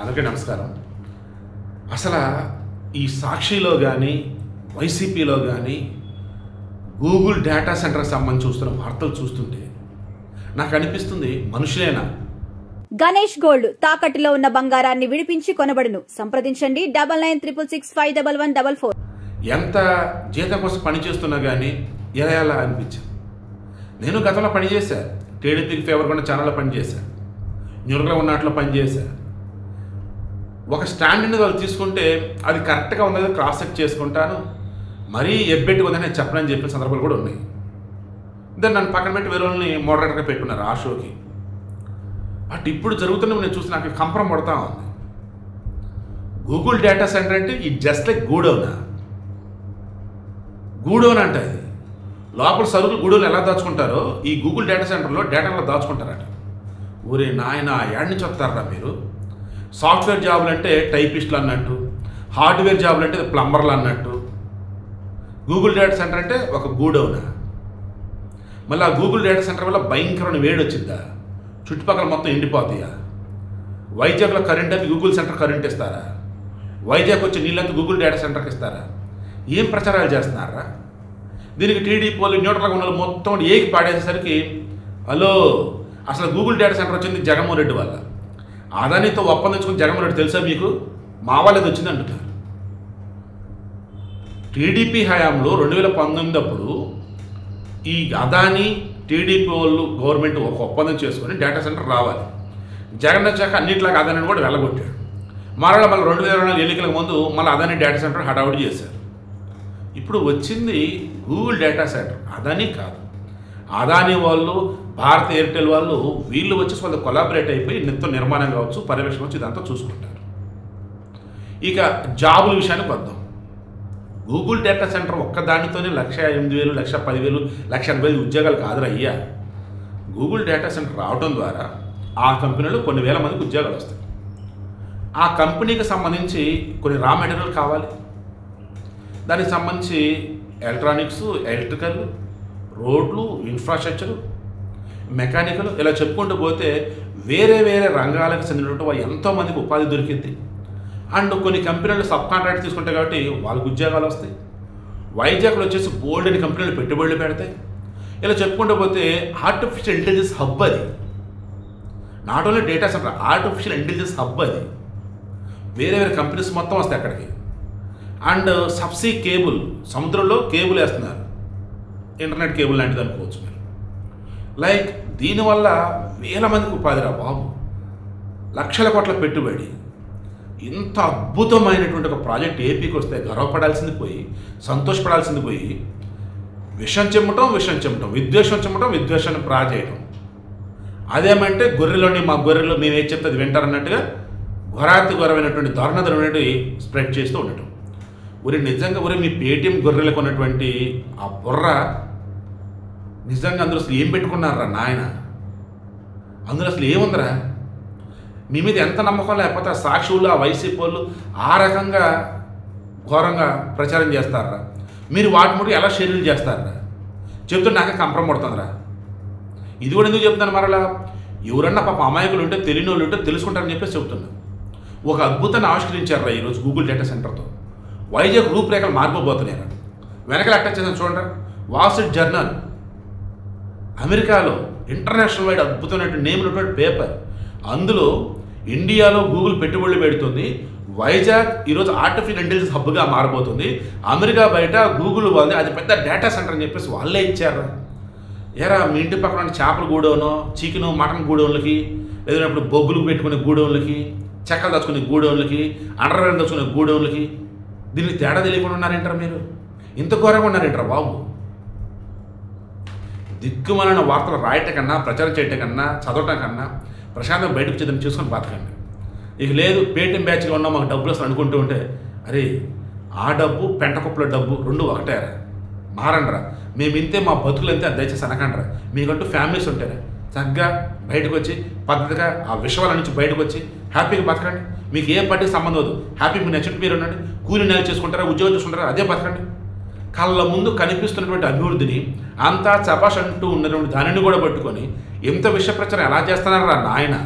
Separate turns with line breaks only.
అందరికీ నమస్కారం. అసలు ఈ సాక్షిలో కానీ వైసీపీలో కానీ గూగుల్ డేటా సెంటర్కి సంబంధించి చూస్తున్న వార్తలు చూస్తుంటే నాకు అనిపిస్తుంది మనుషులేనా.
గణేష్ గోల్డ్ తాకట్టులో ఉన్న బంగారాన్ని విడిపించి కొనబడును. సంప్రదించండి 9966611144.
ఎంత జీతం కోసం పనిచేస్తున్నా కానీ ఎలా అనిపించింది. నేను గతంలో పనిచేశాను, టీడీపీకి ఫేవర్గా ఉన్న ఛానల్లో పనిచేశాను, న్యూర్లో ఉన్నట్లో పనిచేశాను. ఒక స్టాండ్ వాళ్ళు తీసుకుంటే అది కరెక్ట్గా ఉన్నది క్రాస్ చెక్ చేసుకుంటాను, మరీ ఎబ్బెట్టి ఉందని నేను చెప్పనని చెప్పిన సందర్భాలు కూడా ఉన్నాయి. దాన్ని నన్ను పక్కన పెట్టి వేరే వాళ్ళని మోడరేటర్గా పెట్టుకున్నారు ఆ షోకి. అటు ఇప్పుడు జరుగుతున్న నేను చూసి నాకు కంపరం పడతా ఉంది. గూగుల్ డేటా సెంటర్ అంటే ఈ జస్ట్ లైక్ గూడౌనా అంటే అది లోపల సరుకులు గూడౌన్లు ఎలా దాచుకుంటారో ఈ గూగుల్ డేటా సెంటర్లో డేటాలో దాచుకుంటారట. ఊరే నాయన ఏడు నుంచి వస్తారా మీరు. సాఫ్ట్వేర్ జాబులు అంటే టైపిస్టులు అన్నట్టు, హార్డ్వేర్ జాబులు అంటే ప్లంబర్లు అన్నట్టు, గూగుల్ డేటా సెంటర్ అంటే ఒక గూడౌనా. మళ్ళీ ఆ గూగుల్ డేటా సెంటర్ వల్ల భయంకరమైన వేడి వచ్చిందా, చుట్టుపక్కల మొత్తం ఎండిపోతాయా. వైజాగ్లో కరెంట్ అని గూగుల్ సెంటర్ కరెంట్ ఇస్తారా, వైజాగ్ వచ్చే నీళ్ళంతా గూగుల్ డేటా సెంటర్కి ఇస్తారా. ఏం ప్రచారాలు చేస్తున్నారా. దీనికి టీడీపీ వాళ్ళు న్యూట్రల్గా ఉన్న మొత్తం ఏకి పాడేసేసరికి హలో అసలు గూగుల్ డేటా సెంటర్ వచ్చింది జగన్మోహన్ రెడ్డి వల్ల. అదానితో ఒప్పందించుకుని జగన్మోహన్ రెడ్డి తెలుసా మీకు, మా వాళ్ళది వచ్చింది అంటున్నారు. టీడీపీ హయాంలో 2019 అప్పుడు ఈ అదాని టీడీపీ వాళ్ళు గవర్నమెంట్ ఒక ఒప్పందం చేసుకొని డేటా సెంటర్ రావాలి. జగన్ వచ్చాక అన్నింటిలాగా అదాని కూడా వెళ్ళగొట్టాడు. మళ్ళీ 2024 ఎన్నికలకు ముందు మళ్ళీ అదాని డేటా సెంటర్ హడావుడి చేశారు. ఇప్పుడు వచ్చింది గూగుల్ డేటా సెంటర్, అదాని కాదు. అదాని వాళ్ళు, భారత్ ఎయిర్టెల్ వాళ్ళు వీళ్ళు వచ్చేసి వాళ్ళు కొలాబరేట్ అయిపోయి నిత్యం నిర్మాణం కావచ్చు, పర్యవేక్షణ వచ్చి ఇదంతా చూసుకుంటారు. ఇక జాబుల విషయానికి వద్దాం. గూగుల్ డేటా సెంటర్ ఒక్కదానితోనే 1,08,000, 1,10,000, 1,80,000 ఉద్యోగాలు కాదురా అయ్యా. గూగుల్ డేటా సెంటర్ రావడం ద్వారా ఆ కంపెనీలో కొన్ని వేల మందికి ఉద్యోగాలు వస్తాయి. ఆ కంపెనీకి సంబంధించి కొన్ని రా మెటీరియల్ కావాలి, దానికి సంబంధించి ఎలక్ట్రానిక్స్, ఎలక్ట్రికల్, రోడ్లు, ఇన్ఫ్రాస్ట్రక్చరు, మెకానికల్, ఇలా చెప్పుకుంటూ పోతే వేరే వేరే రంగాలకు చెందినటువంటి ఎంతోమందికి ఉపాధి దొరికింది. అండ్ కొన్ని కంపెనీలు సబ్ కాంట్రాక్ట్ తీసుకుంటాయి కాబట్టి వాళ్ళకు ఉద్యోగాలు వస్తాయి. వైజాగ్లో వచ్చేసి బోల్డ్ అని కంపెనీలు పెట్టుబడులు పెడతాయి. ఇలా చెప్పుకుంటూ పోతే ఆర్టిఫిషియల్ ఇంటెలిజెన్స్ హబ్ అది. Not only data centre, artificial intelligence hub అది. వేరే వేరే కంపెనీస్ మొత్తం వస్తాయి అక్కడికి. అండ్ సబ్సీ కేబుల్, సముద్రంలో కేబుల్ వేస్తున్నారు, ఇంటర్నెట్ కేబుల్ లాంటిది అనుకోవచ్చు మీరు. లైక్ దీనివల్ల వేల మందికి ఉపాధి రా బాబు, లక్షల కోట్ల పెట్టుబడి. ఇంత అద్భుతమైనటువంటి ఒక ప్రాజెక్ట్ ఏపీకి వస్తే గర్వపడాల్సింది పోయి, సంతోషపడాల్సింది పోయి, విషం చెమ్మటం, విద్వేషం చెమ్మటం, విద్వేషాన్ని ప్రాజేయటం. అదేమంటే గొర్రెలోని మా గొర్రెలు మేము ఏం చెప్తే అది వింటారన్నట్టుగా ఘోరాతి ఘోరమైనటువంటి దారుణమైనటువంటి స్ప్రెడ్ చేస్తూ ఉండటం. నిజంగా మీ పేటీఎం గొర్రెలకు ఉన్నటువంటి ఆ బుర్ర నిజంగా అందులో అసలు ఏం పెట్టుకున్నారా నాయన. అందులో అసలు ఏముందరా. మీ మీద ఎంత నమ్మకం లేకపోతే ఆ సాక్షులు, ఆ వైసీపీ వాళ్ళు ఆ రకంగా ఘోరంగా ప్రచారం చేస్తారా. మీరు వాటి ముందు ఎలా షెడ్యూల్ చేస్తారా చెప్తుంటే నాకే కంపరం పడుతుందిరా. ఇది కూడా ఎందుకు చెప్తున్నాను, మరలా ఎవరన్నా పాప అమాయకులు ఉంటే, తెలియని వాళ్ళు ఉంటే తెలుసుకుంటారని చెప్పేసి చెప్తున్నా. ఒక అద్భుతాన్ని ఆవిష్కరించారా ఈరోజు గూగుల్ డేటా సెంటర్తో. వైజాగ్ రూపురేఖలు మారిపోతున్నాయి. వెనకాల అటాచ్ చేసాను చూడండి, వాల్ స్ట్రీట్ జర్నల్, అమెరికాలో ఇంటర్నేషనల్ వైడ్ అద్భుతమైన నేమ్ ఉన్నటువంటి పేపర్. అందులో ఇండియాలో గూగుల్ పెట్టుబడులు పెడుతుంది, వైజాగ్ ఈరోజు ఆర్టిఫిషియల్ ఇంటెలిజెన్స్ హబ్గా మారబోతుంది, అమెరికా బయట గూగుల్ వాళ్ళది అది పెద్ద డేటా సెంటర్ అని చెప్పేసి వాళ్ళే ఇచ్చారు. ఏరా మీ ఇంటి పక్కన చేపల గూడౌను, చికెను, మటన్ గూడౌన్లకి, లేదన్నప్పుడు బొగ్గులు పెట్టుకునే గూడౌన్లకి, చెక్కలు దాచుకునే గూడౌన్లకి, అండర్వేర్ దాచుకునే గూడౌన్లకి దీనికి తేడా తెలియకుండా ఉన్నారేంటారు మీరు. ఇంత ఘోరంగా ఉన్నారేంటారా బాబు. దిక్కుమాలిన వార్తలు రాయటం కన్నా, ప్రచారం చేయటం కన్నా, చదవటం కన్నా ప్రశాంతంగా బయటకు చేద్దని చూసుకొని బతకండి. ఇక లేదు పేటీఎం బ్యాచ్గా ఉన్నా మాకు డబ్బులు వస్తుంది అనుకుంటూ ఉంటే, అరే ఆ డబ్బు పెంటకుప్పల డబ్బు రెండు ఒకటేరా, మారండ్రా. మేము ఇంతే, మా బతుకులు అంతే, దయచేసి అనకండ్రా. మీకంటూ ఫ్యామిలీస్ ఉంటారా, చక్కగా బయటకు వచ్చి పద్ధతిగా ఆ విషయాల నుంచి బయటకు వచ్చి హ్యాపీగా బతకండి. మీకు ఏ పార్టీకి సంబంధం వద్దు, హ్యాపీ మీకు నచ్చినట్టు మీరు ఉండండి. కూలి నెల చేసుకుంటారా, ఉద్యోగం చేసుకుంటారా, అదే బతకండి. కళ్ళ ముందు కనిపిస్తున్నటువంటి అభివృద్ధిని అంతా చపాష్ అంటూ ఉన్నటువంటి దానిని కూడా పట్టుకొని ఎంత విష ప్రచారం ఎలా చేస్తున్నారా నాయన.